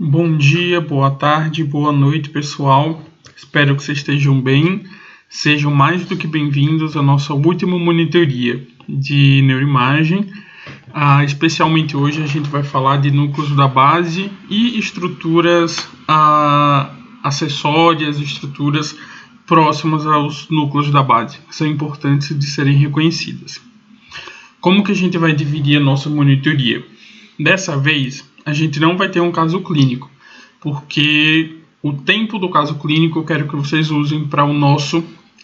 Bom dia, boa tarde, boa noite, pessoal. Espero que vocês estejam bem. Sejam mais do que bem-vindos à nossa última monitoria de neuroimagem. Especialmente hoje a gente vai falar de núcleos da base e estruturas acessórias, estruturas próximas aos núcleos da base, que são importantes de serem reconhecidas. Como que a gente vai dividir a nossa monitoria? Dessa vez, a gente não vai ter um caso clínico, porque o tempo do caso clínico eu quero que vocês usem para o nosso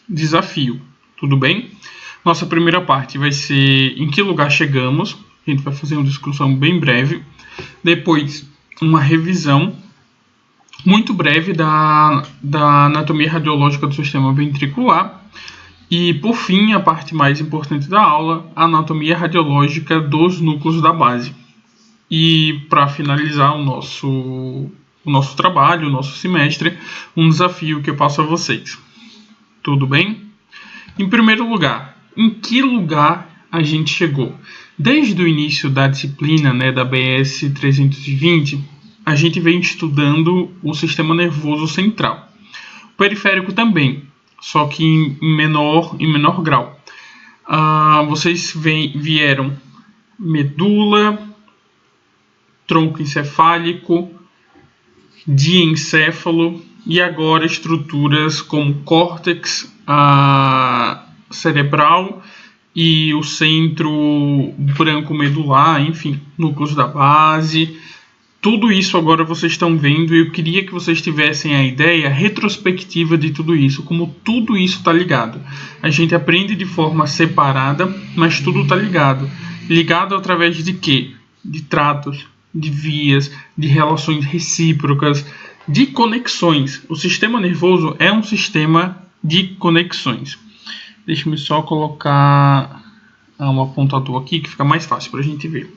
desafio, tudo bem? Nossa primeira parte vai ser em que lugar chegamos, a gente vai fazer uma discussão bem breve, depois uma revisão muito breve da anatomia radiológica do sistema ventricular, e, por fim, a parte mais importante da aula, a anatomia radiológica dos núcleos da base. E, para finalizar o nosso trabalho, o nosso semestre, um desafio que eu passo a vocês. Tudo bem? Em primeiro lugar, em que lugar a gente chegou? Desde o início da disciplina, da BS 320, a gente vem estudando o sistema nervoso central. O periférico também, só que em menor grau. Vocês vieram medula, tronco encefálico, diencéfalo e agora estruturas como córtex cerebral e o centro branco medular, enfim, núcleos da base. Tudo isso agora vocês estão vendo e eu queria que vocês tivessem a ideia retrospectiva de tudo isso, como tudo isso está ligado. A gente aprende de forma separada, mas tudo está ligado. Ligado através de quê? De tratos, de vias, de relações recíprocas, de conexões. O sistema nervoso é um sistema de conexões. Deixa-me só colocar um apontador aqui que fica mais fácil para a gente ver.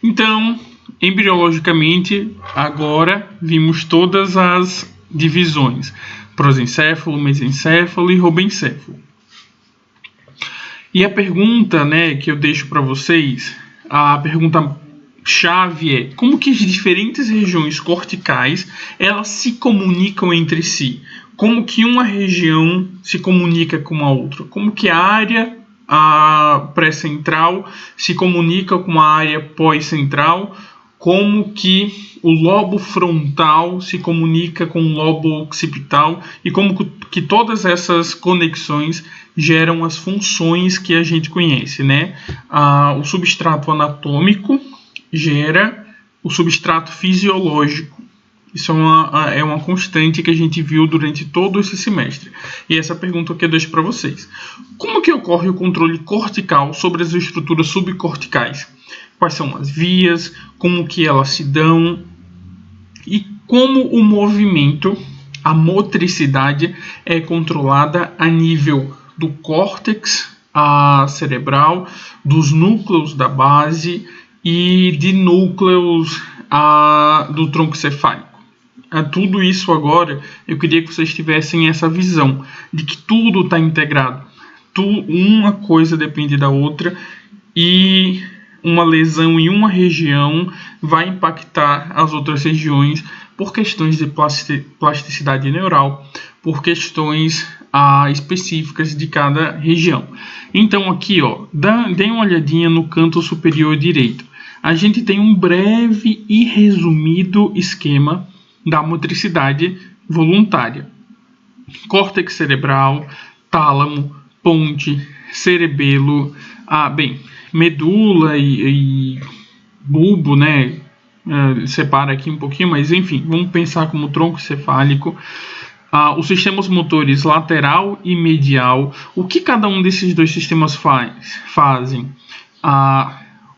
Então, embriologicamente, agora vimos todas as divisões: prosencéfalo, mesencéfalo e robencéfalo. E a pergunta, que eu deixo para vocês, a pergunta chave é: como que as diferentes regiões corticais elas se comunicam entre si? Como que uma região se comunica com a outra? Como que a área pré-central se comunica com a área pós-central? Como que o lobo frontal se comunica com o lobo occipital? E como que todas essas conexões geram as funções que a gente conhece, O substrato anatômico gera o substrato fisiológico. Isso é uma constante que a gente viu durante todo esse semestre. E essa pergunta que eu deixo para vocês: como que ocorre o controle cortical sobre as estruturas subcorticais? Quais são as vias? Como que elas se dão? E como o movimento, a motricidade, é controlada a nível do córtex cerebral, dos núcleos da base e de núcleos do tronco cefálico. Tudo isso agora, eu queria que vocês tivessem essa visão de que tudo está integrado. Uma coisa depende da outra e uma lesão em uma região vai impactar as outras regiões por questões de plasticidade neural, por questões específicas de cada região. Então aqui, deem uma olhadinha no canto superior direito. A gente tem um breve e resumido esquema da motricidade voluntária: córtex cerebral, tálamo, ponte, cerebelo, medula e bulbo, separa aqui um pouquinho, mas enfim, vamos pensar como tronco cefálico. Os sistemas motores lateral e medial. O que cada um desses dois sistemas fazem?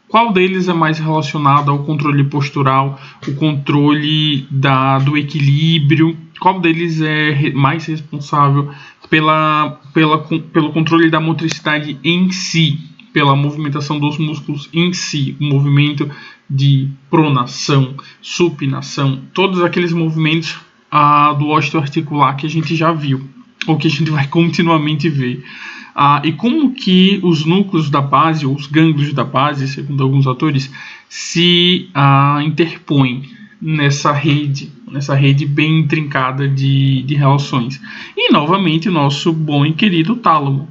Qual deles é mais relacionado ao controle postural, o controle do equilíbrio? Qual deles é mais responsável pelo controle da motricidade em si, pela movimentação dos músculos em si, o movimento de pronação, supinação, todos aqueles movimentos do osteoarticular que a gente já viu, ou que a gente vai continuamente ver. E como que os núcleos da base, ou os gânglios da base, segundo alguns autores, se interpõem nessa rede bem intrincada de relações. E novamente o nosso bom e querido tálamo.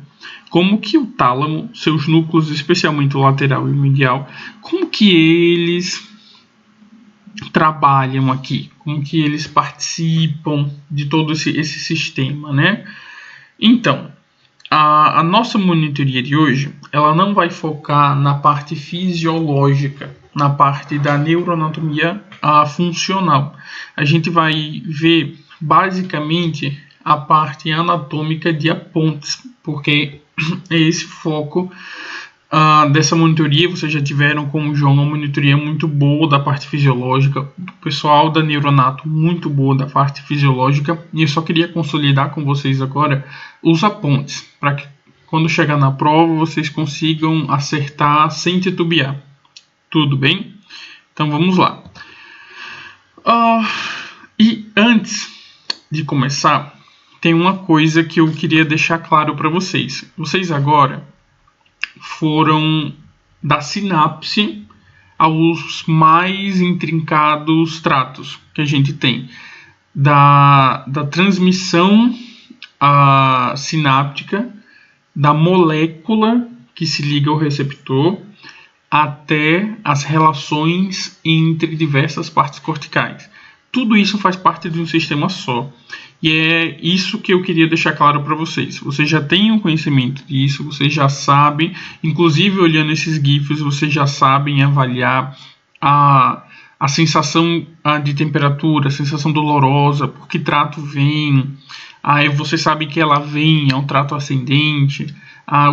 Como que o tálamo, seus núcleos, especialmente o lateral e o medial, como que eles trabalham aqui? Como que eles participam de todo esse sistema, né? Então, a nossa monitoria de hoje, ela não vai focar na parte fisiológica, na parte da neuroanatomia funcional. A gente vai ver basicamente a parte anatômica de apontes, porque é esse foco dessa monitoria. Vocês já tiveram com o João uma monitoria muito boa da parte fisiológica, o pessoal da Neuronato muito boa da parte fisiológica, e eu só queria consolidar com vocês agora os apontes, para que quando chegar na prova vocês consigam acertar sem titubear. Tudo bem? Então vamos lá. E antes de começar, tem uma coisa que eu queria deixar claro para vocês. Vocês agora foram da sinapse aos mais intrincados tratos que a gente tem, da transmissão sináptica, da molécula que se liga ao receptor, até as relações entre diversas partes corticais. Tudo isso faz parte de um sistema só. E é isso que eu queria deixar claro para vocês. Vocês já têm um conhecimento disso, vocês já sabem, inclusive olhando esses GIFs, vocês já sabem avaliar a sensação de temperatura, a sensação dolorosa, por que trato vem. Aí vocês sabem que ela vem, é um trato ascendente.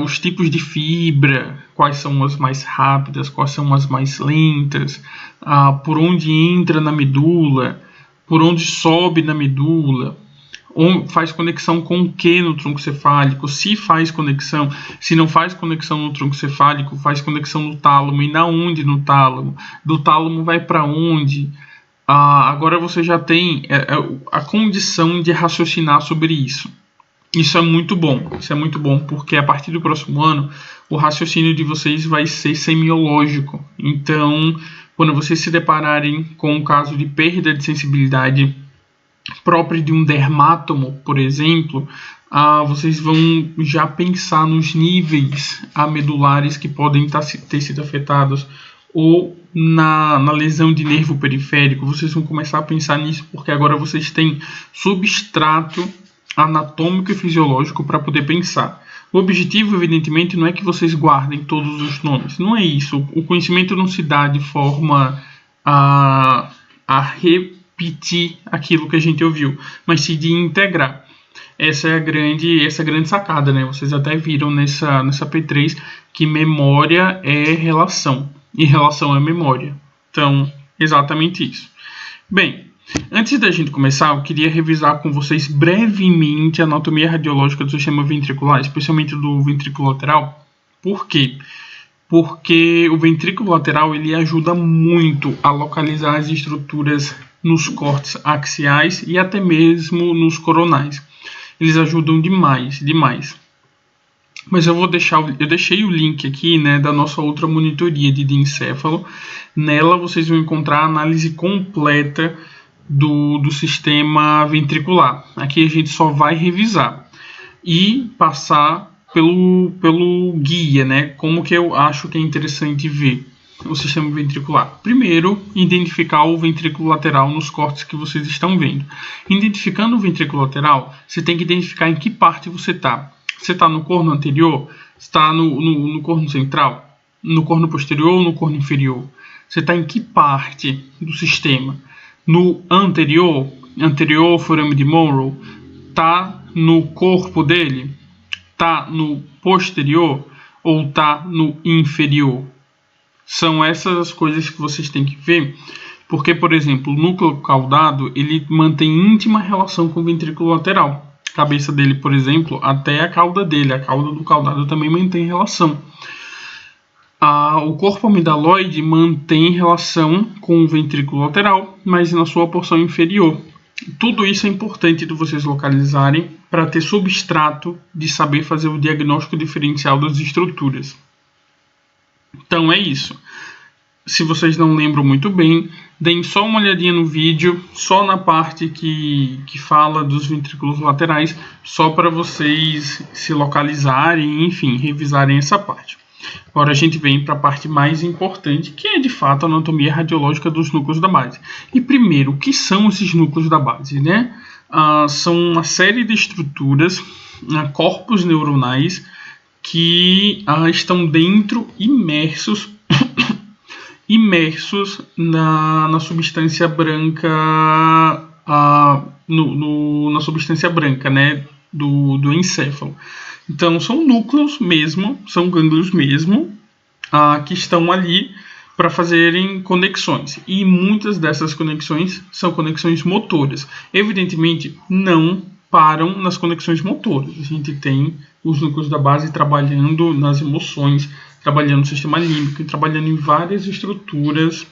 Os tipos de fibra, quais são as mais rápidas, quais são as mais lentas, por onde entra na medula, por onde sobe na medula, faz conexão com o que no tronco cefálico, se faz conexão, se não faz conexão no tronco cefálico, faz conexão no tálamo, e na onde no tálamo, do tálamo vai para onde. Agora você já tem a condição de raciocinar sobre isso. Isso é muito bom porque a partir do próximo ano o raciocínio de vocês vai ser semiológico. Então, quando vocês se depararem com um caso de perda de sensibilidade próprio de um dermátomo, por exemplo, vocês vão já pensar nos níveis medulares que podem ter sido afetados, ou na lesão de nervo periférico. Vocês vão começar a pensar nisso, porque agora vocês têm substrato anatômico e fisiológico para poder pensar. O objetivo, evidentemente, não é que vocês guardem todos os nomes, não é isso. O conhecimento não se dá de forma a repetir aquilo que a gente ouviu, mas sim de integrar. Essa é a grande sacada, né? Vocês até viram nessa P3 que memória é relação, e relação é memória. Então, exatamente isso. Bem, antes da gente começar, eu queria revisar com vocês brevemente a anatomia radiológica do sistema ventricular, especialmente do ventrículo lateral. Por quê? Porque o ventrículo lateral ele ajuda muito a localizar as estruturas nos cortes axiais e até mesmo nos coronais. Eles ajudam demais. Mas eu deixei o link aqui, né, da nossa outra monitoria de diencéfalo. Nela vocês vão encontrar a análise completa do sistema ventricular. Aqui a gente só vai revisar e passar pelo guia, né? Como que eu acho que é interessante ver o sistema ventricular. Primeiro, identificar o ventrículo lateral nos cortes que vocês estão vendo. Identificando o ventrículo lateral, você tem que identificar em que parte você está. Você está no corno anterior? Está no corno central? No corno posterior ou no corno inferior? Você está em que parte do sistema? No anterior forame de Monro? Está no corpo dele? Está no posterior ou está no inferior? São essas as coisas que vocês têm que ver, porque, por exemplo, o núcleo caudado ele mantém íntima relação com o ventrículo lateral. A cabeça dele, por exemplo, até a cauda dele, a cauda do caudado também mantém relação. O corpo amidaloide mantém relação com o ventrículo lateral, mas na sua porção inferior. Tudo isso é importante de vocês localizarem para ter substrato de saber fazer o diagnóstico diferencial das estruturas. Então é isso. se vocês não lembram muito bem, deem só uma olhadinha no vídeo, só na parte que fala dos ventrículos laterais, só para vocês se localizarem, enfim, revisarem essa parte. Agora a gente vem para a parte mais importante, que é de fato a anatomia radiológica dos núcleos da base. E primeiro, o que são esses núcleos da base, né? São uma série de estruturas, corpos neuronais, que estão dentro, imersos na substância branca, na substância branca, né, do encéfalo. Então, são núcleos mesmo, são gânglios mesmo, que estão ali para fazerem conexões. E muitas dessas conexões são conexões motoras. Evidentemente, não param nas conexões motoras. A gente tem os núcleos da base trabalhando nas emoções, trabalhando no sistema límbico, trabalhando em várias estruturas,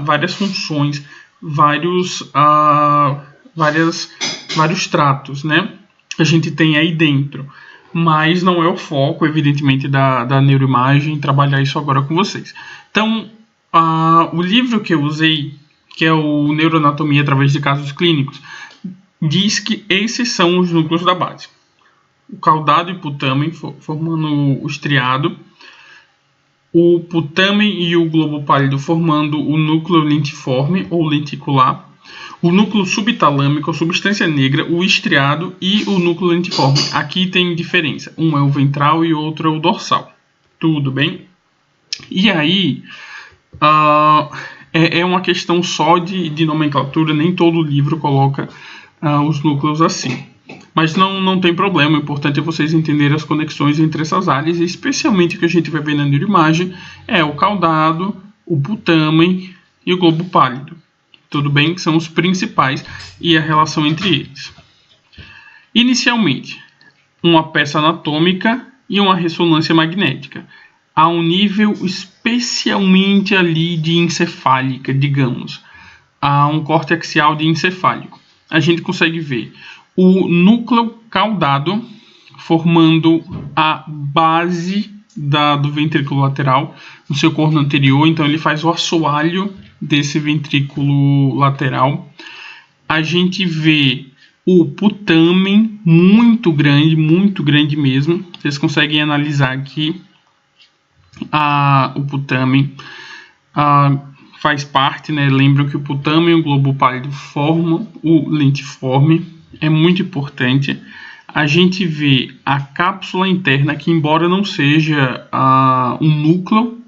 várias funções, vários tratos, né? A gente tem aí dentro. Mas não é o foco, evidentemente, da neuroimagem, trabalhar isso agora com vocês. Então, o livro que eu usei, que é o Neuroanatomia através de casos clínicos, diz que esses são os núcleos da base. O caudado e o putamen formando o estriado, o putamen e o globo pálido formando o núcleo lentiforme ou lenticular, o núcleo subtalâmico, a substância negra, o estriado e o núcleo lentiforme. Aqui tem diferença. Um é o ventral e o outro é o dorsal. Tudo bem? E aí, é uma questão só de nomenclatura. Nem todo livro coloca os núcleos assim. Mas não tem problema. O importante é vocês entenderem as conexões entre essas áreas. E especialmente o que a gente vai ver na neuroimagem é o caudado, o putamen e o globo pálido. Tudo bem? Que são os principais e a relação entre eles. Inicialmente, uma peça anatômica e uma ressonância magnética, a um nível especialmente ali de encefálica, digamos, a um corte axial de encefálico. A gente consegue ver o núcleo caudado formando a base do ventrículo lateral no seu corno anterior, então ele faz o assoalho desse ventrículo lateral. A gente vê o putamen muito grande mesmo. Vocês conseguem analisar aqui o putamen. Faz parte, né? Lembram que o putamen e o globo pálido formam o lentiforme. É muito importante. A gente vê a cápsula interna, que embora não seja um núcleo,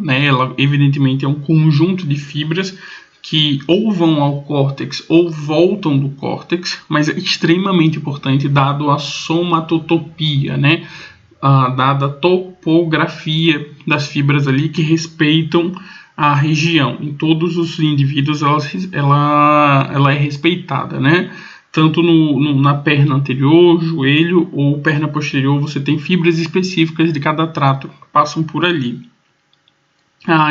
né, ela evidentemente é um conjunto de fibras que ou vão ao córtex ou voltam do córtex, mas é extremamente importante dado a somatotopia, né, dada a topografia das fibras ali que respeitam a região. Em todos os indivíduos ela é respeitada, né? Tanto na perna anterior, joelho ou perna posterior, você tem fibras específicas de cada trato que passam por ali.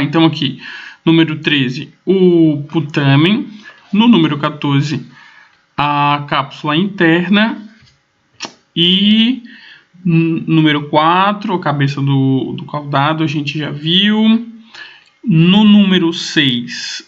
Então aqui, número 13, o putamen. No número 14, a cápsula interna. E número 4, a cabeça do caudado, a gente já viu. No número 7,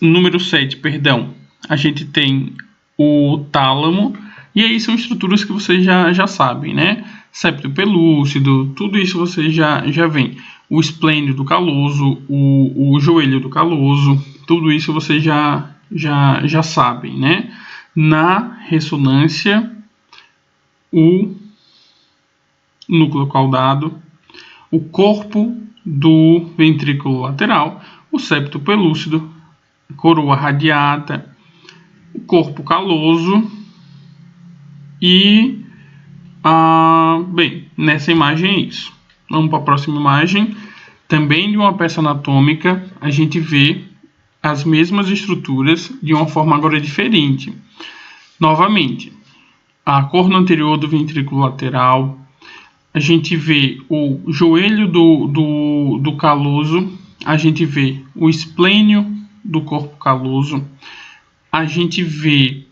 a gente tem o tálamo. E aí são estruturas que vocês já sabem, né? Septo pelúcido, tudo isso vocês já veem. O esplênio do caloso, o joelho do caloso, tudo isso vocês já sabem, né? Na ressonância, o núcleo caudado, o corpo do ventrículo lateral, o septo pelúcido, a coroa radiata, o corpo caloso e, bem, nessa imagem é isso. Vamos para a próxima imagem. Também de uma peça anatômica, a gente vê as mesmas estruturas de uma forma agora diferente. Novamente, a corno anterior do ventrículo lateral, a gente vê o joelho do caloso, a gente vê o esplênio do corpo caloso, a gente vê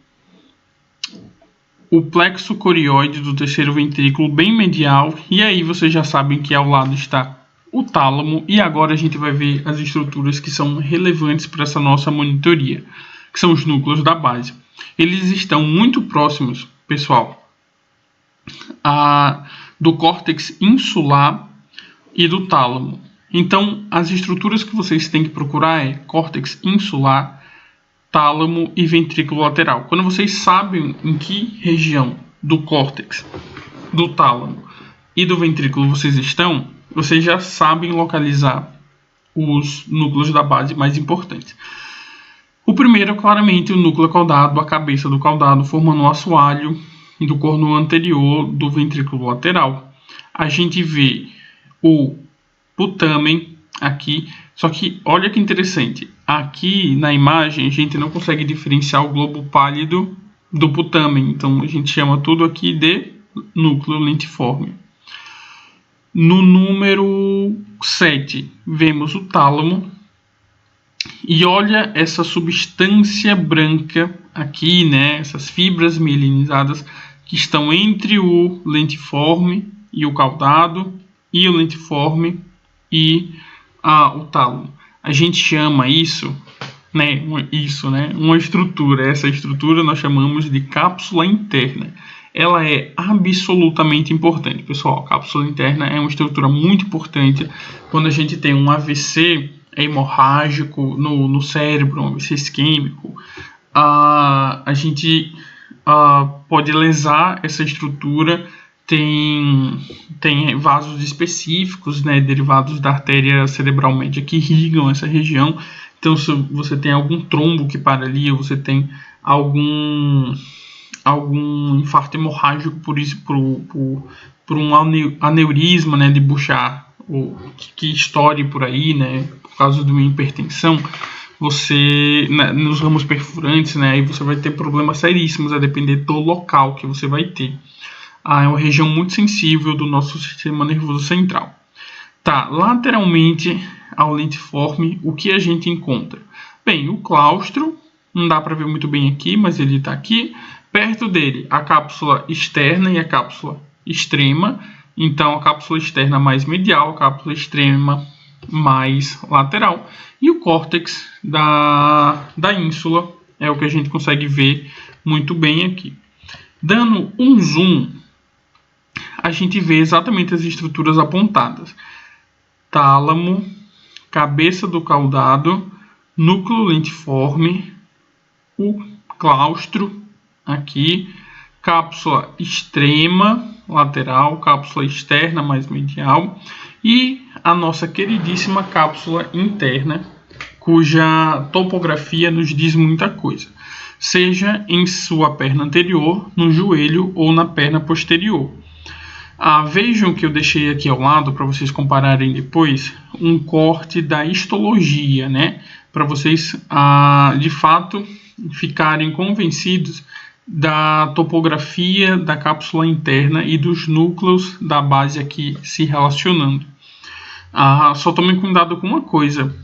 o plexo corióide do terceiro ventrículo bem medial, e aí vocês já sabem que ao lado está o tálamo, e agora a gente vai ver as estruturas que são relevantes para essa nossa monitoria, que são os núcleos da base. Eles estão muito próximos, pessoal, do córtex insular e do tálamo. Então, as estruturas que vocês têm que procurar é córtex insular, tálamo e ventrículo lateral. Quando vocês sabem em que região do córtex, do tálamo e do ventrículo vocês estão, vocês já sabem localizar os núcleos da base mais importantes. O primeiro é claramente o núcleo caudado, a cabeça do caudado, formando o assoalho do corno anterior do ventrículo lateral. A gente vê o putamen aqui, só que olha que interessante, aqui na imagem a gente não consegue diferenciar o globo pálido do putamen, então a gente chama tudo aqui de núcleo lentiforme. No número 7 vemos o tálamo, e olha essa substância branca aqui, né, essas fibras mielinizadas que estão entre o lentiforme e o caudado, e o lentiforme e o tálamo. A gente chama isso, uma estrutura. Essa estrutura nós chamamos de cápsula interna. Ela é absolutamente importante, pessoal. A cápsula interna é uma estrutura muito importante quando a gente tem um AVC hemorrágico no cérebro, um AVC isquêmico. A gente pode lesar essa estrutura. Tem vasos específicos, né, derivados da artéria cerebral média que irrigam essa região. Então, se você tem algum trombo que para ali, ou você tem algum infarto hemorrágico por um aneurisma, né, de Bouchard, que estoure por aí, né, por causa de uma hipertensão, você, nos ramos perfurantes, né, aí você vai ter problemas seríssimos a depender do local que você vai ter. É uma região muito sensível do nosso sistema nervoso central. Lateralmente ao lentiforme, o que a gente encontra? Bem, o claustro, não dá para ver muito bem aqui, mas ele está aqui. Perto dele, a cápsula externa e a cápsula extrema. Então, a cápsula externa mais medial, a cápsula extrema mais lateral. E o córtex da ínsula é o que a gente consegue ver muito bem aqui. Dando um zoom, a gente vê exatamente as estruturas apontadas. Tálamo, cabeça do caudado, núcleo lentiforme, o claustro aqui, cápsula extrema lateral, cápsula externa mais medial e a nossa queridíssima cápsula interna, cuja topografia nos diz muita coisa, seja em sua perna anterior, no joelho ou na perna posterior. Vejam que eu deixei aqui ao lado para vocês compararem depois um corte da histologia, né? Para vocês de fato ficarem convencidos da topografia da cápsula interna e dos núcleos da base aqui se relacionando. Só tomem cuidado com uma coisa: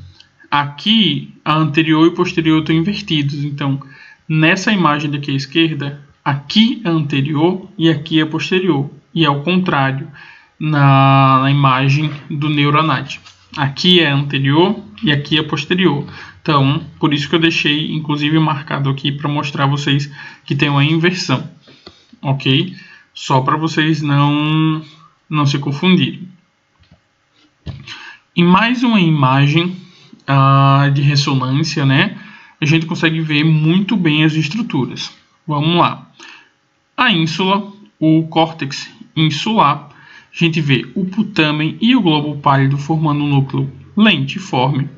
aqui a anterior e posterior estão invertidos, então nessa imagem daqui à esquerda, aqui é anterior e aqui é posterior. E ao contrário, na imagem do Neuronat. Aqui é anterior e aqui é posterior. Então, por isso que eu deixei, inclusive, marcado aqui para mostrar a vocês que tem uma inversão. Ok? Só para vocês não se confundirem. Em mais uma imagem de ressonância, né, a gente consegue ver muito bem as estruturas. Vamos lá. A ínsula, o córtex insular, a gente vê o putamen e o globo pálido formando um núcleo lentiforme,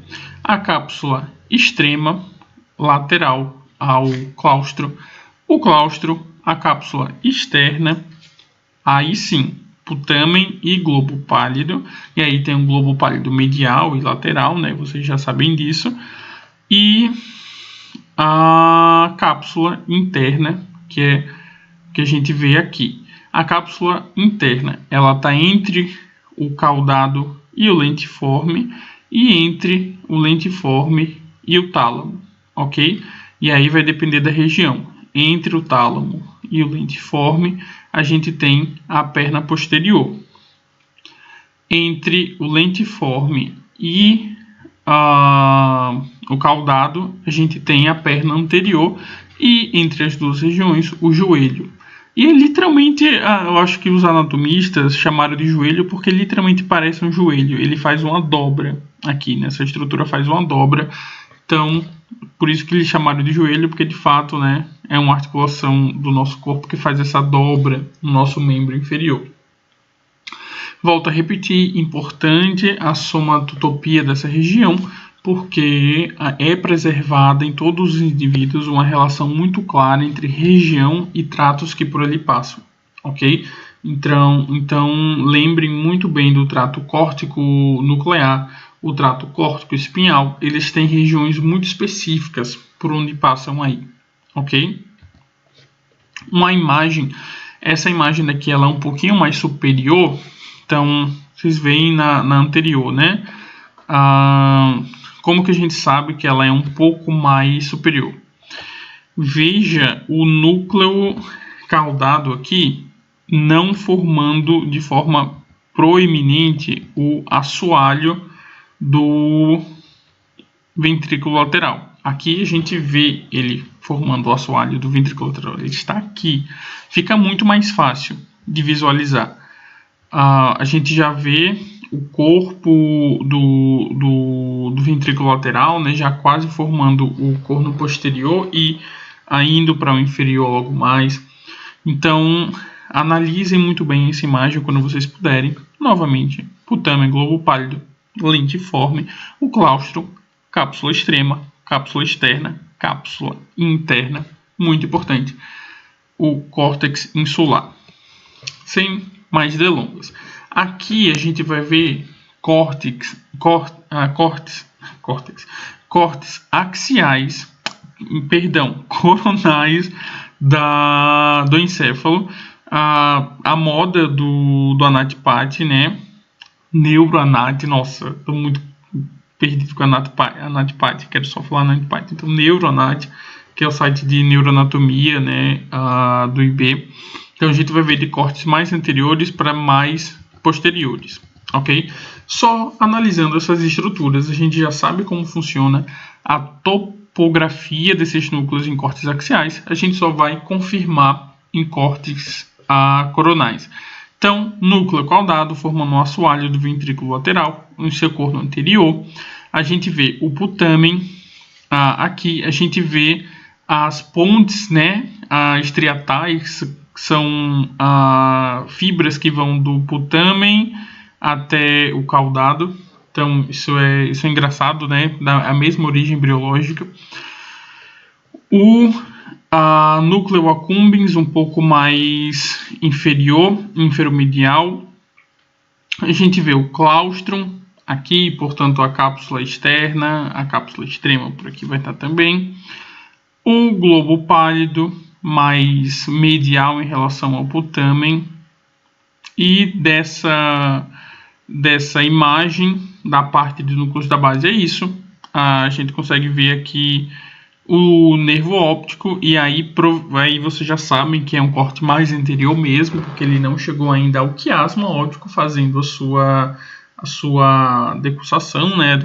a cápsula extrema lateral ao claustro, o claustro, a cápsula externa, aí sim, putamen e globo pálido, e aí tem um globo pálido medial e lateral, né? Vocês já sabem disso, e a cápsula interna, que a gente vê aqui. A cápsula interna, ela está entre o caudado e o lentiforme e entre o lentiforme e o tálamo, ok? E aí vai depender da região. Entre o tálamo e o lentiforme, a gente tem a perna posterior. entre o lentiforme e o caudado, a gente tem a perna anterior e entre as duas regiões o joelho. E é literalmente, eu acho que os anatomistas chamaram de joelho porque literalmente parece um joelho. Ele faz uma dobra aqui, nessa estrutura faz uma dobra. Então, por isso que eles chamaram de joelho, porque de fato, né, é uma articulação do nosso corpo que faz essa dobra no nosso membro inferior. Volto a repetir, importante a somatotopia dessa região, porque é preservada em todos os indivíduos uma relação muito clara entre região e tratos que por ali passam, ok? Então lembrem muito bem do trato córtico-nuclear, o trato córtico-espinhal, eles têm regiões muito específicas por onde passam aí, ok? Uma imagem, essa imagem daqui ela é um pouquinho mais superior, então vocês veem na anterior, né? Como que a gente sabe que ela é um pouco mais superior? Veja o núcleo caudado aqui não formando de forma proeminente o assoalho do ventrículo lateral. Aqui a gente vê ele formando o assoalho do ventrículo lateral. Ele está aqui. Fica muito mais fácil de visualizar. A gente já vê o corpo do ventrículo lateral, né, já quase formando o corno posterior e indo para o inferior logo mais. Então, analisem muito bem essa imagem quando vocês puderem. Novamente, putame, globo pálido, lentiforme, o claustro, cápsula extrema, cápsula externa, cápsula interna, muito importante, o córtex insular. Sem mais delongas. Aqui a gente vai ver córtex axiais, coronais do encéfalo. A moda do Anat-Patti, né? Neuroanat, nossa, estou muito perdido com a Anat-Patti, quero só falar Anat-Patti. Então, Neuroanat, que é o site de neuroanatomia, né, do IB. Então a gente vai ver de cortes mais anteriores para mais posteriores, ok? Só analisando essas estruturas, a gente já sabe como funciona a topografia desses núcleos em cortes axiais. A gente só vai confirmar em cortes coronais. Então, núcleo caudado formando um assoalho do ventrículo lateral, no seu corno anterior. A gente vê o putamen. Aqui a gente vê as pontes, né, estriatais, são fibras que vão do putamen até o caudado. Então, isso é engraçado, né? A mesma origem embriológica. O núcleo accumbens, um pouco mais inferior, inferomedial. A gente vê o claustrum aqui, portanto, a cápsula externa, a cápsula extrema por aqui vai estar também. O globo pálido, mais medial em relação ao putamen. E dessa imagem da parte de núcleos da base é isso. A gente consegue ver aqui o nervo óptico e aí vocês já sabem que é um corte mais anterior mesmo, porque ele não chegou ainda ao quiasma óptico fazendo a sua decussação, né,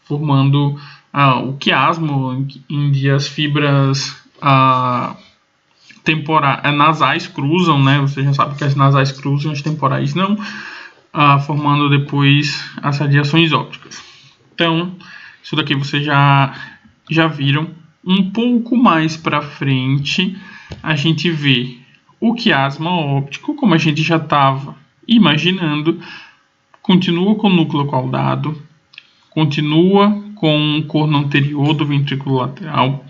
formando o quiasmo, onde as fibras nasais cruzam, né? Você já sabe que as nasais cruzam, as temporais não, formando depois as radiações ópticas. Então, isso daqui vocês já viram. Um pouco mais para frente, a gente vê o quiasma óptico, como a gente já estava imaginando, continua com o núcleo caudado, continua com o corno anterior do ventrículo lateral,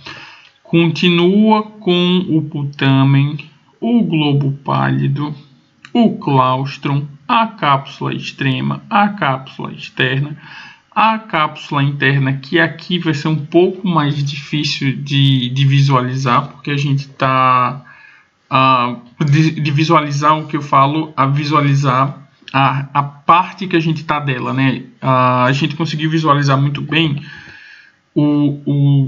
continua com o putamen, o globo pálido, o claustrum, a cápsula extrema, a cápsula externa, a cápsula interna, que aqui vai ser um pouco mais difícil de visualizar, porque a gente está de visualizar o que eu falo, a visualizar a parte que a gente está dela, né? A gente conseguiu visualizar muito bem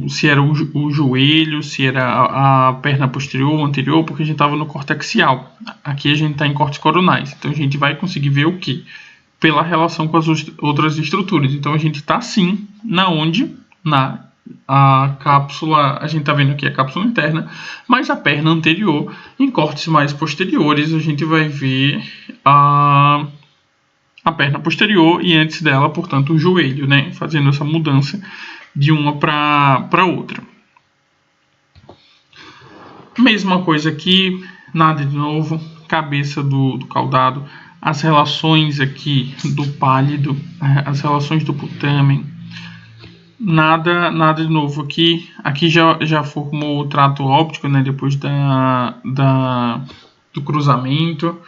se era o joelho, se era a perna posterior ou anterior, porque a gente estava no corte axial. Aqui a gente está em cortes coronais, então a gente vai conseguir ver o que? pela relação com as outras estruturas. Então a gente está sim na a cápsula, a gente está vendo aqui a cápsula interna, mas a perna anterior, em cortes mais posteriores, a gente vai ver a perna posterior e antes dela, portanto, o joelho, né? Fazendo essa mudança de uma para outra. Mesma coisa aqui, nada de novo, cabeça do caudado, as relações aqui do pálido, as relações do putamen, nada de novo aqui. Aqui já formou o trato óptico, né, depois do cruzamento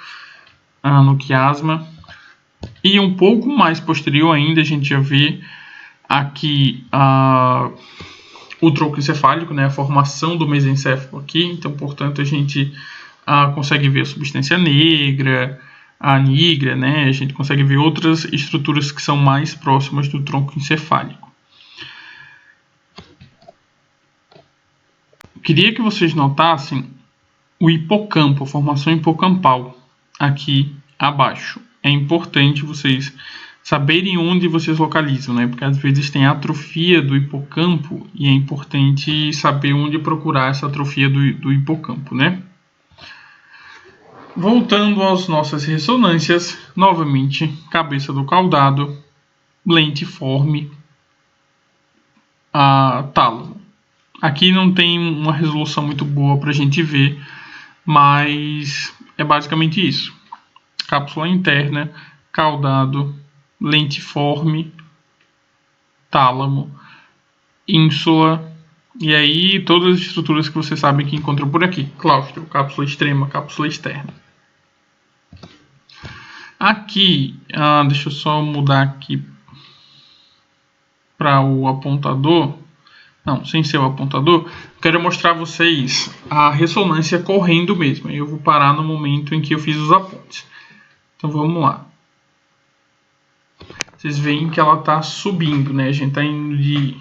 no quiasma. E um pouco mais posterior ainda, a gente já vê aqui o tronco encefálico, né, a formação do mesencéfalo aqui. Então, portanto, a gente consegue ver a substância negra, a nigra, né, a gente consegue ver outras estruturas que são mais próximas do tronco encefálico. Queria que vocês notassem o hipocampo, a formação hipocampal aqui abaixo. É importante vocês saberem onde vocês localizam, né? Porque às vezes tem atrofia do hipocampo e é importante saber onde procurar essa atrofia do hipocampo, né? Voltando às nossas ressonâncias, novamente, cabeça do caudado, lentiforme, tálamo. Aqui não tem uma resolução muito boa para a gente ver, mas é basicamente isso. Cápsula interna, caudado, lentiforme, tálamo, ínsula, e aí todas as estruturas que você sabe que encontrou por aqui. Claustro, cápsula extrema, cápsula externa. Aqui, deixa eu só mudar aqui para o apontador. Não, sem ser o apontador. Quero mostrar a vocês a ressonância correndo mesmo. Eu vou parar no momento em que eu fiz os apontes. Então vamos lá. Vocês veem que ela está subindo, né? A gente está indo de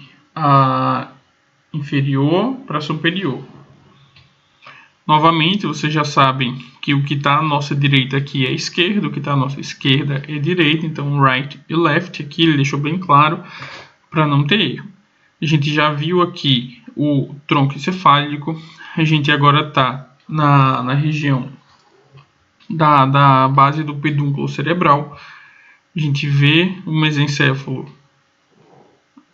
inferior para superior. Novamente, vocês já sabem que o que está à nossa direita aqui é esquerda, o que está à nossa esquerda é direita. Então, right e left aqui, ele deixou bem claro para não ter erro. A gente já viu aqui o tronco encefálico. A gente agora está na região da base do pedúnculo cerebral. A gente vê o mesencéfalo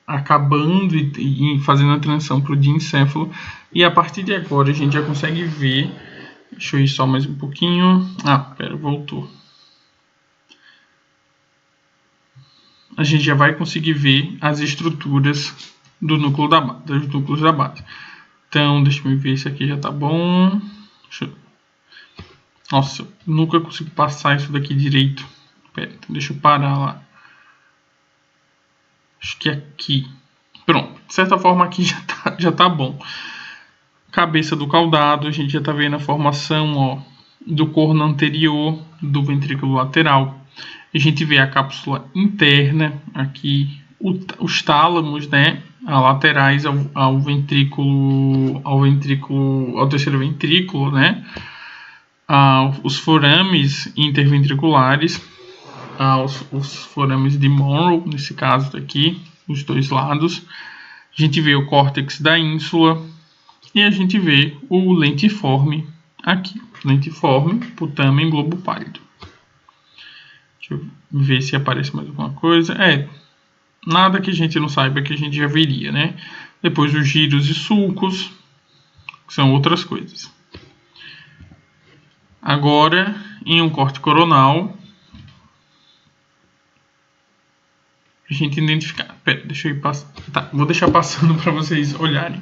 acabando e fazendo a transição para o diencéfalo. E a partir de agora a gente já consegue ver. Deixa eu ir só mais um pouquinho. Voltou. A gente já vai conseguir ver as estruturas dos núcleos da base. Então, deixa eu ver se aqui já tá bom. Nossa, nunca consigo passar isso daqui direito. Deixa eu parar lá. Acho que é aqui. Pronto, de certa forma aqui já tá bom. Cabeça do caudado, a gente já tá vendo a formação do corno anterior do ventrículo lateral. A gente vê a cápsula interna aqui, os tálamos, né, laterais ao terceiro ventrículo, né, os forames interventriculares, os forames de Monro, nesse caso daqui, os dois lados. A gente vê o córtex da ínsula e a gente vê o lentiforme aqui, lentiforme, putamen, globo pálido. Deixa eu ver se aparece mais alguma coisa. Nada que a gente não saiba que a gente já veria, né? Depois os giros e sulcos, que são outras coisas. Agora, em um corte coronal, a gente identificar. Deixa eu ir passando. Tá, vou deixar passando para vocês olharem.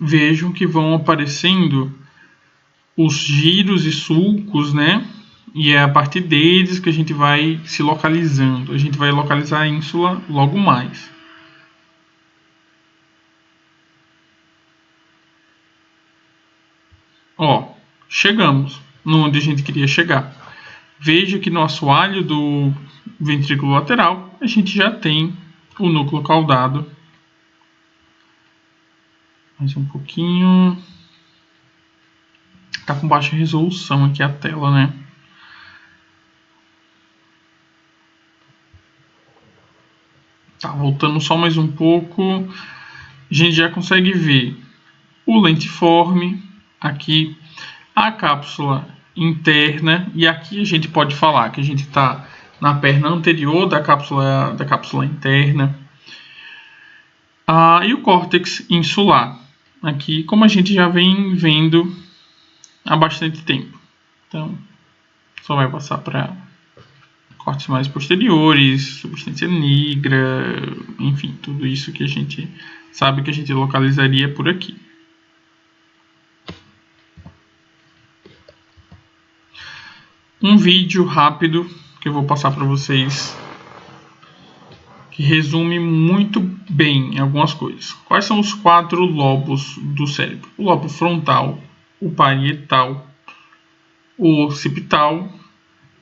Vejam que vão aparecendo os giros e sulcos, né? E é a partir deles que a gente vai se localizando. A gente vai localizar a ínsula logo mais. Chegamos onde a gente queria chegar. Veja que no assoalho do ventrículo lateral a gente já tem o núcleo caudado. Mais um pouquinho. Tá com baixa resolução aqui a tela, né? Tá, voltando só mais um pouco. A gente já consegue ver o lentiforme, aqui a cápsula interna, e aqui a gente pode falar que a gente está na perna anterior da cápsula interna. E o córtex insular, aqui como a gente já vem vendo há bastante tempo. Então, só vai passar para cortes mais posteriores, substância nigra, enfim, tudo isso que a gente sabe que a gente localizaria por aqui. Um vídeo rápido que eu vou passar para vocês que resume muito bem algumas coisas. Quais são os 4 lobos do cérebro? O lobo frontal, o parietal, o occipital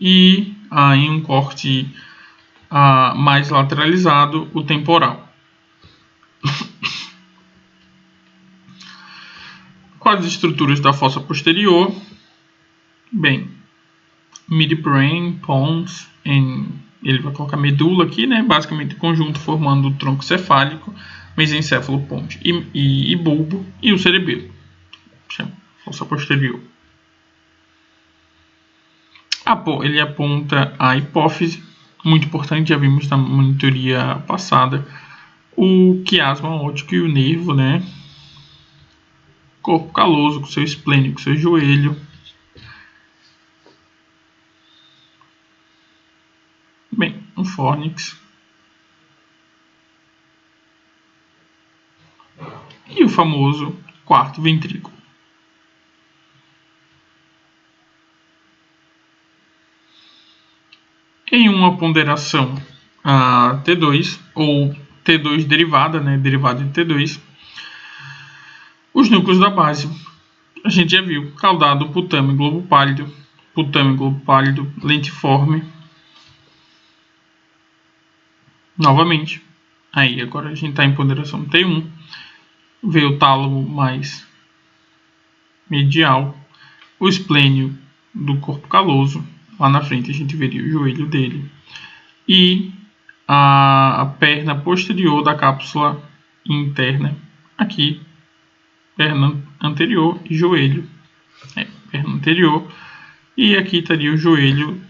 e, em um corte mais lateralizado, o temporal. Quais as estruturas da fossa posterior? Bem, midbrain, pons, ele vai colocar medula aqui, né? Basicamente conjunto formando o tronco cefálico, mesencéfalo, ponte e bulbo, e o cerebelo, fossa posterior. Ele aponta a hipófise, muito importante, já vimos na monitoria passada, o quiasma óptico e o nervo, né? Corpo caloso, com seu esplênico, seu joelho. Bem, o fórnix. E o famoso quarto ventrículo. Em uma ponderação T2, ou T2 derivada, né, derivada de T2, os núcleos da base, a gente já viu, caudado, putame, globo pálido, lentiforme. Novamente, aí agora a gente está em ponderação T1, vê o tálamo mais medial, o esplênio do corpo caloso, lá na frente a gente veria o joelho dele, e a perna posterior da cápsula interna, aqui, perna anterior e joelho, perna anterior, e aqui estaria o joelho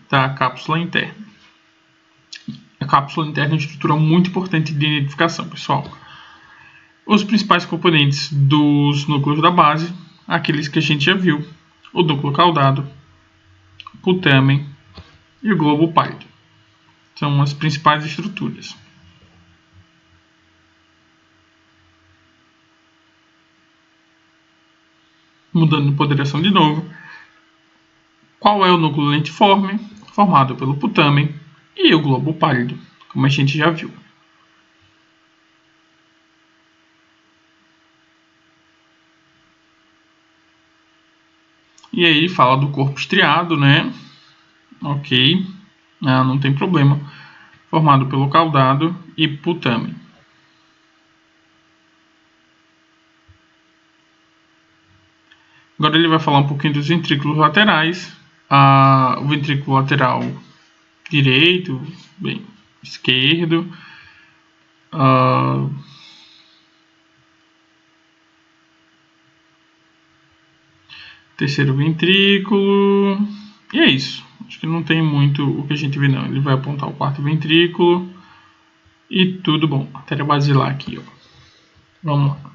da cápsula interna. A cápsula interna é uma estrutura muito importante de identificação, pessoal. Os principais componentes dos núcleos da base, aqueles que a gente já viu, o núcleo caudado, o putamen e o globo pálido. São as principais estruturas. Mudando de ponderação de novo. Qual é o núcleo lentiforme? Formado pelo putamen e o globo pálido, como a gente já viu. E aí ele fala do corpo estriado, né? Ok, não tem problema. Formado pelo caudado e putamen. Agora ele vai falar um pouquinho dos ventrículos laterais. O ventrículo lateral direito, bem, esquerdo. Terceiro ventrículo. E é isso. Acho que não tem muito o que a gente vê, não. Ele vai apontar o quarto ventrículo. E tudo bom. Artéria basilar aqui, ó. Vamos lá.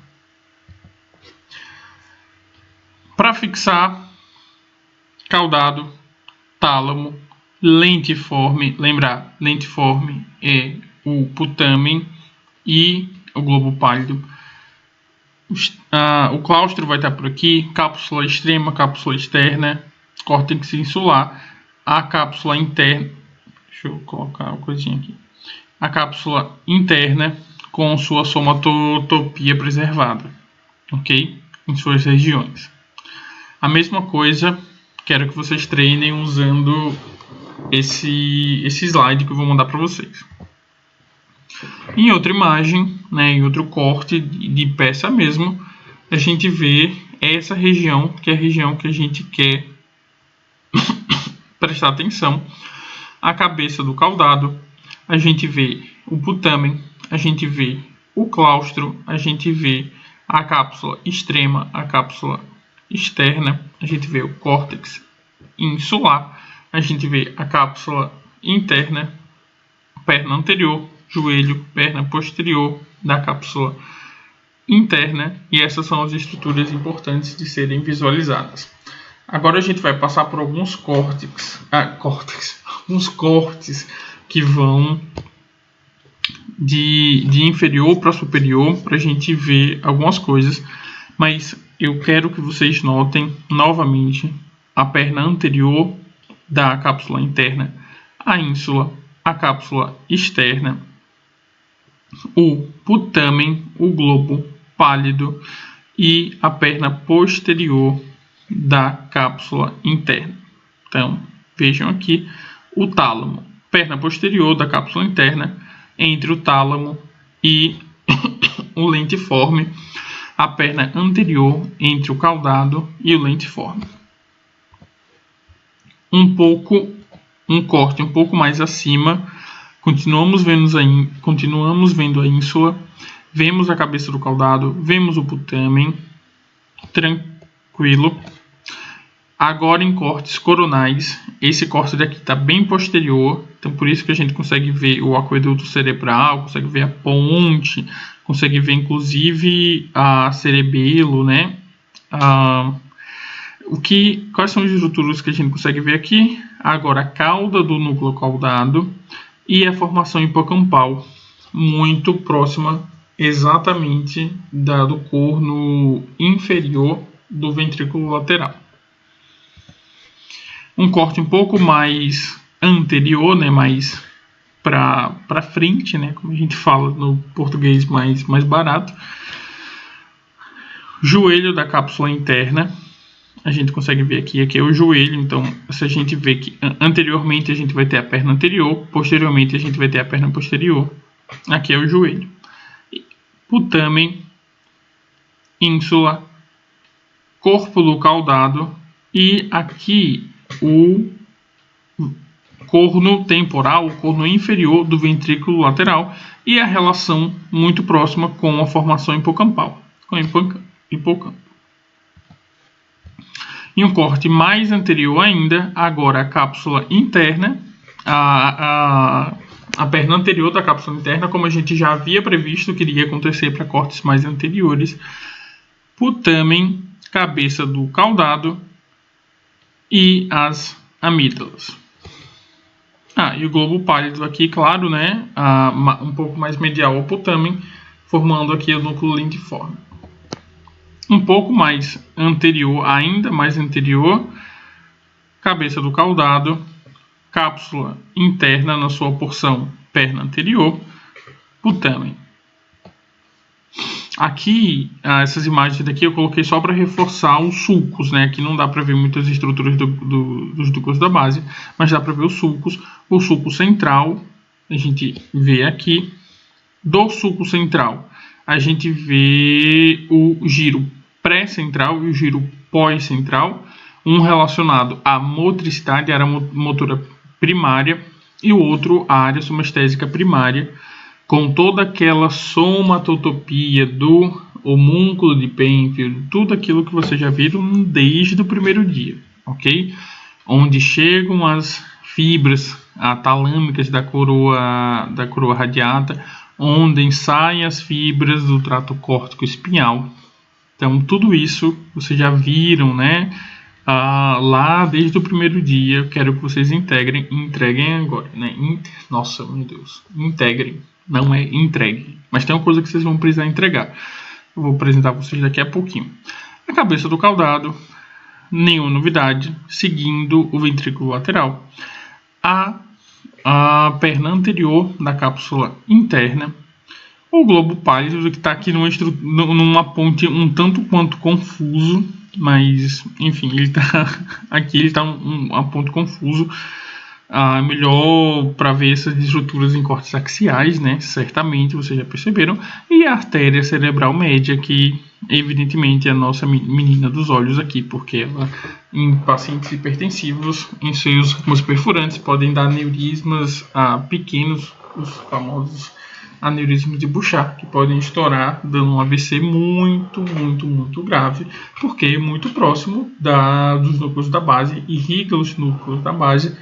Para fixar, caudado, tálamo, lentiforme. Lembrar, lentiforme é o putamen e o globo pálido. O claustro vai estar por aqui, cápsula extrema, cápsula externa, córtex insular, a cápsula interna, deixa eu colocar uma coisinha aqui, a cápsula interna com sua somatotopia preservada, ok? Em suas regiões. A mesma coisa, quero que vocês treinem usando esse slide que eu vou mandar para vocês. Em outra imagem, né, em outro corte de peça mesmo, a gente vê essa região, que é a região que a gente quer prestar atenção. A cabeça do caudado, a gente vê o putamen, a gente vê o claustro, a gente vê a cápsula extrema, a cápsula externa, a gente vê o córtex insular, a gente vê a cápsula interna, perna anterior, joelho, perna posterior da cápsula interna, e essas são as estruturas importantes de serem visualizadas. Agora a gente vai passar por alguns alguns cortes que vão de inferior para superior para a gente ver algumas coisas, mas eu quero que vocês notem novamente a perna anterior da cápsula interna, a ínsula, a cápsula externa, o putamen, o globo pálido e a perna posterior da cápsula interna. Então, vejam aqui o tálamo, perna posterior da cápsula interna, entre o tálamo e o lentiforme, a perna anterior entre o caudado e o lentiforme. Um corte um pouco mais acima, continuamos vendo a ínsula, vemos a cabeça do caudado, vemos o putamen, tranquilo. Agora em cortes coronais, esse corte daqui está bem posterior, então por isso que a gente consegue ver o aqueduto cerebral, consegue ver a ponte, consegue ver inclusive a cerebelo, né? Quais são as estruturas que a gente consegue ver aqui? Agora a cauda do núcleo caudado e a formação hipocampal, muito próxima exatamente do corno inferior do ventrículo lateral. Um corte um pouco mais anterior, né, mais para frente, né, como a gente fala no português mais barato. Joelho da cápsula interna, a gente consegue ver aqui é o joelho. Então, se a gente vê que anteriormente a gente vai ter a perna anterior, posteriormente a gente vai ter a perna posterior. Aqui é o joelho. Putamen, ínsula, corpo do caudado e aqui o corno temporal, o corno inferior do ventrículo lateral e a relação muito próxima com a formação hipocampal, com hipocampo. Em um corte mais anterior ainda, agora a cápsula interna, a perna anterior da cápsula interna, como a gente já havia previsto que iria acontecer para cortes mais anteriores, putamen, cabeça do caudado e as amígdalas. E o globo pálido aqui, claro, né, um pouco mais medial ao putamen, formando aqui o núcleo lentiforme. Um pouco mais anterior, ainda mais anterior, cabeça do caudado, cápsula interna na sua porção perna anterior, putamen. Aqui, essas imagens daqui eu coloquei só para reforçar os sulcos, né? Aqui não dá para ver muitas estruturas dos núcleos da base, mas dá para ver os sulcos. O sulco central, a gente vê aqui. Do sulco central, a gente vê o giro pré-central e o giro pós-central, um relacionado à motricidade, à área motora primária, e o outro à área somestésica primária, com toda aquela somatotopia do homúnculo de Penfield, tudo aquilo que vocês já viram desde o primeiro dia, ok? Onde chegam as fibras talâmicas da coroa radiata, onde saem as fibras do trato córtico espinhal. Então, tudo isso vocês já viram, né? Lá desde o primeiro dia. Eu quero que vocês entreguem agora, né? Nossa, meu Deus, integrem. Não é entregue, mas tem uma coisa que vocês vão precisar entregar. Eu vou apresentar para vocês daqui a pouquinho. A cabeça do caudado, nenhuma novidade, seguindo o ventrículo lateral. A perna anterior da cápsula interna. O globo pálido, que está aqui numa ponte um tanto quanto confuso, mas enfim, ele está aqui, ele está um ponto confuso. melhor para ver essas estruturas em cortes axiais, né? Certamente vocês já perceberam. E a artéria cerebral média, que evidentemente é a nossa menina dos olhos aqui, porque ela, em pacientes hipertensivos, em seus ramos perfurantes, podem dar aneurismas pequenos, os famosos aneurismas de Bouchard, que podem estourar, dando um AVC muito, muito, muito grave, porque é muito próximo dos núcleos da base, irriga os núcleos da base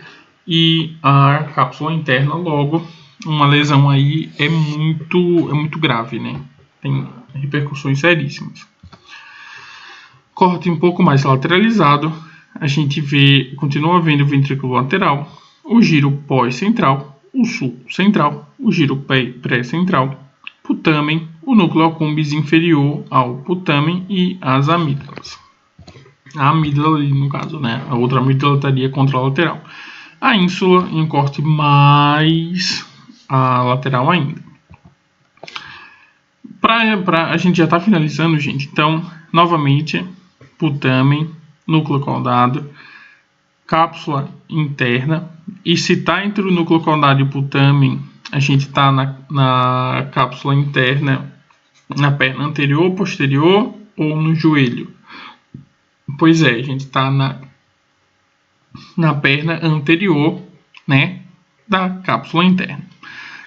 e a cápsula interna, logo uma lesão aí é muito grave, né? Tem repercussões seríssimas. Corte um pouco mais lateralizado, a gente continua vendo o ventrículo lateral, o giro pós-central, o sulco central, o giro pré-central, putamen, o núcleo accumbens inferior ao putamen e as amígdalas. A amígdala ali, no caso, né? A outra amígdala estaria contralateral. A ínsula em um corte mais lateral ainda. A gente já está finalizando, gente. Então, novamente, putamen, núcleo caudado, cápsula interna. E se está entre o núcleo caudado e o putamen, a gente está na cápsula interna, na perna anterior, posterior ou no joelho. Pois é, a gente está na perna anterior, né, da cápsula interna.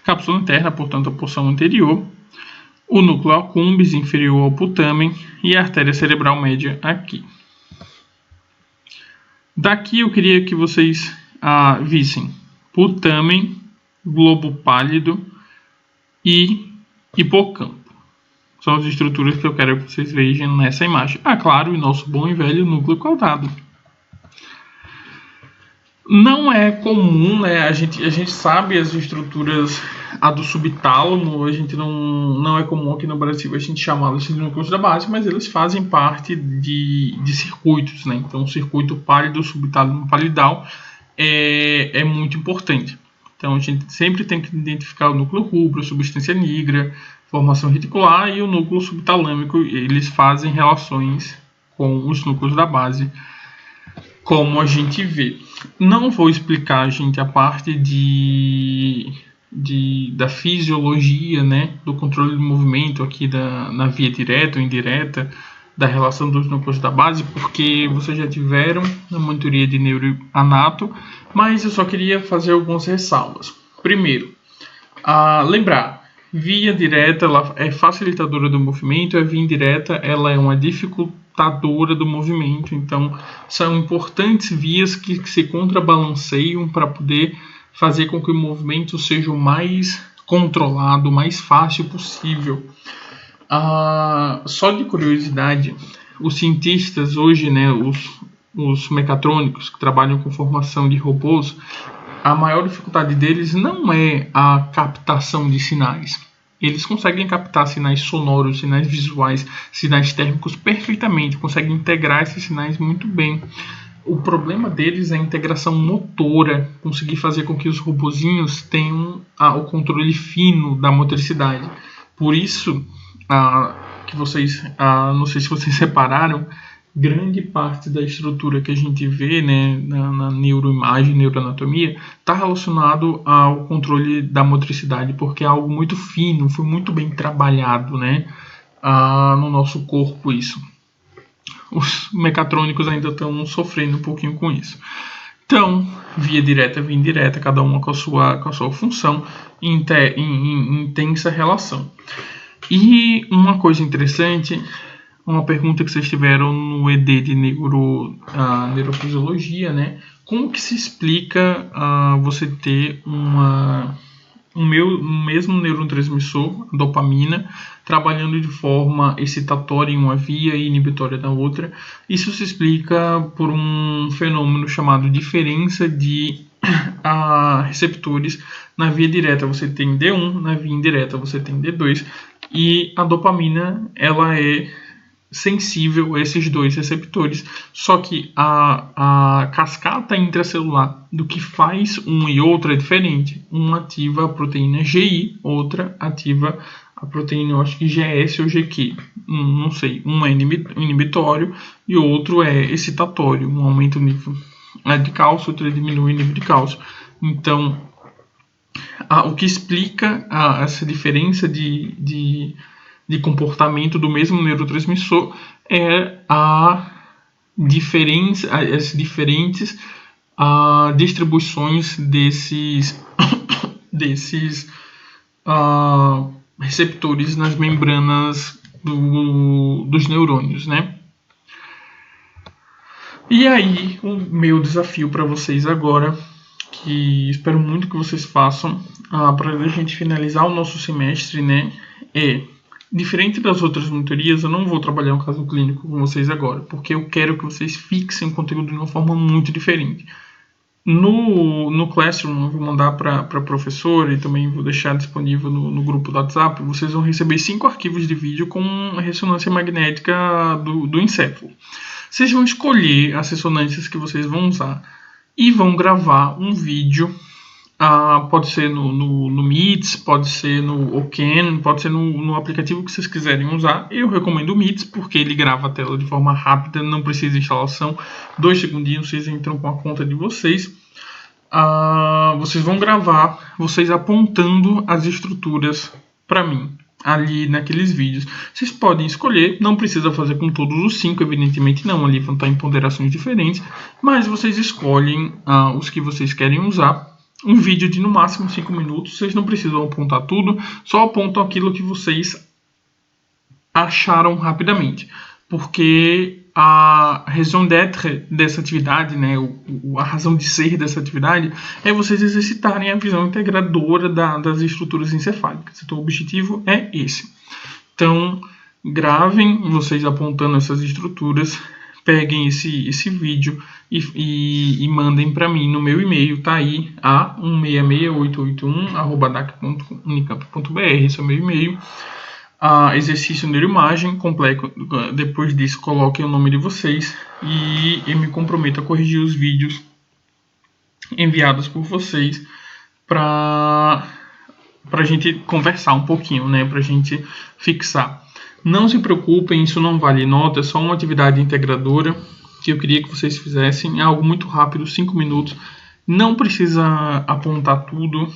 Cápsula interna, portanto, a porção anterior, o núcleo accumbens inferior ao putamen e a artéria cerebral média aqui. Daqui eu queria que vocês vissem putamen, globo pálido e hipocampo. São as estruturas que eu quero que vocês vejam nessa imagem. Claro, o nosso bom e velho núcleo caudado. Não é comum, né? A gente sabe as estruturas, a do subtálamo, a gente não é comum aqui no Brasil a gente chamá-las de núcleos da base, mas eles fazem parte de circuitos, né? Então, o circuito pálido, subtálamo palidal é muito importante. Então, a gente sempre tem que identificar o núcleo rubro, substância nigra, formação reticular e o núcleo subtalâmico. Eles fazem relações com os núcleos da base, como a gente vê. Não vou explicar, gente, a parte da fisiologia, né, do controle do movimento aqui na via direta ou indireta, da relação dos núcleos da base, porque vocês já tiveram na monitoria de neuroanato, mas eu só queria fazer algumas ressalvas. Primeiro, lembrar, via direta ela é facilitadora do movimento, a via indireta ela é uma dificultadora do movimento, então são importantes vias que se contrabalanceiam para poder fazer com que o movimento seja o mais controlado, o mais fácil possível. Só de curiosidade, os cientistas hoje, né, os mecatrônicos que trabalham com formação de robôs, a maior dificuldade deles não é a captação de sinais. Eles conseguem captar sinais sonoros, sinais visuais, sinais térmicos perfeitamente, conseguem integrar esses sinais muito bem. O problema deles é a integração motora, conseguir fazer com que os robozinhos tenham o controle fino da motricidade. Por isso, que vocês, não sei se vocês separaram, grande parte da estrutura que a gente vê, né, na neuroimagem, neuroanatomia, está relacionado ao controle da motricidade, porque é algo muito fino, foi muito bem trabalhado, né, no nosso corpo isso. Os mecatrônicos ainda estão sofrendo um pouquinho com isso. Então, via direta, via indireta, cada uma com a sua função em intensa relação. E uma coisa interessante, uma pergunta que vocês tiveram no ED de neurofisiologia, né? Como que se explica você ter um mesmo neurotransmissor, dopamina, trabalhando de forma excitatória em uma via e inibitória na outra? Isso se explica por um fenômeno chamado diferença de receptores. Na via direta você tem D1, na via indireta você tem D2, e a dopamina ela é sensível a esses dois receptores, só que a cascata intracelular do que faz um e outro é diferente. Uma ativa a proteína GI, outra ativa a proteína, eu acho que GS ou GQ, não sei. Um é inibitório e o outro é excitatório, um aumenta o nível de cálcio, outro diminui o nível de cálcio. Então, o que explica essa diferença de comportamento do mesmo neurotransmissor é as diferentes distribuições desses receptores nas membranas dos neurônios, né? E aí, o meu desafio para vocês agora, que espero muito que vocês façam, para a gente finalizar o nosso semestre, né, diferente das outras monitorias, eu não vou trabalhar um caso clínico com vocês agora, porque eu quero que vocês fixem o conteúdo de uma forma muito diferente. No Classroom, eu vou mandar para a professora e também vou deixar disponível no grupo do WhatsApp. Vocês vão receber 5 arquivos de vídeo com ressonância magnética do encéfalo. Vocês vão escolher as ressonâncias que vocês vão usar e vão gravar um vídeo. Pode ser no Meets, pode ser no Oken, pode ser no aplicativo que vocês quiserem usar. Eu recomendo o Meets porque ele grava a tela de forma rápida, não precisa de instalação. 2 segundinhos vocês entram com a conta de vocês. Vocês vão gravar, vocês apontando as estruturas para mim ali naqueles vídeos. Vocês podem escolher, não precisa fazer com todos os 5, evidentemente não, ali vão estar em ponderações diferentes, mas vocês escolhem os que vocês querem usar. Um vídeo de no máximo 5 minutos, vocês não precisam apontar tudo, só apontam aquilo que vocês acharam rapidamente, porque a raison d'être dessa atividade, né, a razão de ser dessa atividade é vocês exercitarem a visão integradora das estruturas encefálicas. Então o objetivo é esse. Então gravem vocês apontando essas estruturas, peguem esse vídeo e mandem para mim no meu e-mail, tá aí, a166881@dac.unicamp.br, esse é o meu e-mail. Exercício neuroimagem completo. Depois disso, coloquem o nome de vocês e eu me comprometo a corrigir os vídeos enviados por vocês para a gente conversar um pouquinho, né? Para a gente fixar. Não se preocupem, isso não vale nota, é só uma atividade integradora que eu queria que vocês fizessem. É algo muito rápido, 5 minutos. Não precisa apontar tudo.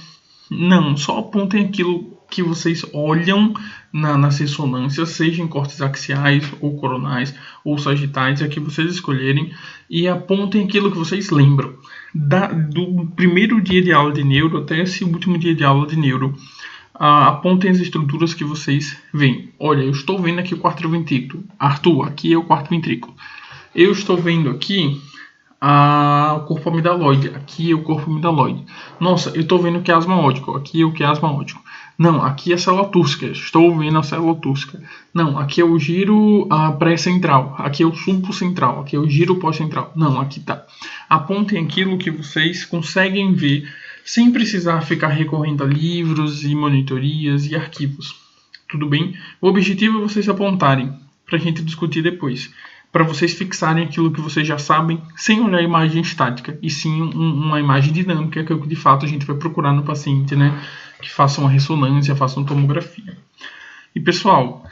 Não, só apontem aquilo que vocês olham nas ressonâncias, seja em cortes axiais ou coronais ou sagitais, é que vocês escolherem, e apontem aquilo que vocês lembram. Do primeiro dia de aula de neuro até esse último dia de aula de neuro. Apontem as estruturas que vocês veem. Olha, eu estou vendo aqui o quarto ventrículo. Arthur, aqui é o quarto ventrículo. Eu estou vendo aqui o corpo amidaloide. Aqui é o corpo amidaloide. Nossa, eu estou vendo o quiasma óptico. Aqui é o quiasma óptico. Não, aqui é a célula túrcica. Estou vendo a célula túrcica. Não, aqui é o giro pré-central. Aqui é o sulco central. Aqui é o giro pós-central. Não, aqui tá. Apontem aquilo que vocês conseguem ver sem precisar ficar recorrendo a livros e monitorias e arquivos. Tudo bem? O objetivo é vocês apontarem para a gente discutir depois. Para vocês fixarem aquilo que vocês já sabem, sem olhar a imagem estática, e sim uma imagem dinâmica, que é o que de fato a gente vai procurar no paciente, né? Que faça uma ressonância, faça uma tomografia. E pessoal,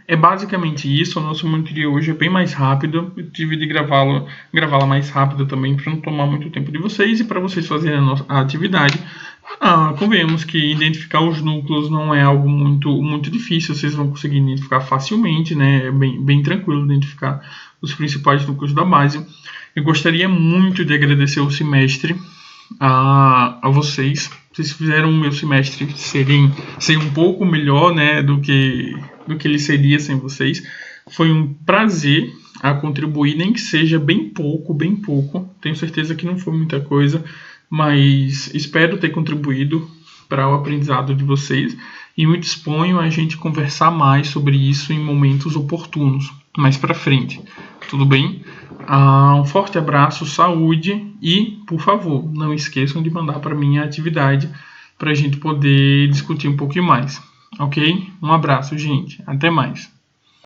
é basicamente isso. A nossa monitoria hoje é bem mais rápida. Eu tive de gravá-la mais rápida também, para não tomar muito tempo de vocês e para vocês fazerem a atividade. Convenhamos que identificar os núcleos não é algo muito difícil, vocês vão conseguir identificar facilmente, né? É bem tranquilo identificar os principais núcleos da base. Eu gostaria muito de agradecer o semestre a vocês. Vocês fizeram o meu semestre ser um pouco melhor, né, do que ele seria sem vocês. Foi um prazer contribuir, nem que seja bem pouco. Tenho certeza que não foi muita coisa, mas espero ter contribuído para o aprendizado de vocês e me disponho a gente conversar mais sobre isso em momentos oportunos, mais para frente. Tudo bem? Um forte abraço, saúde e, por favor, não esqueçam de mandar para mim a atividade para a gente poder discutir um pouquinho mais, ok? Um abraço, gente. Até mais.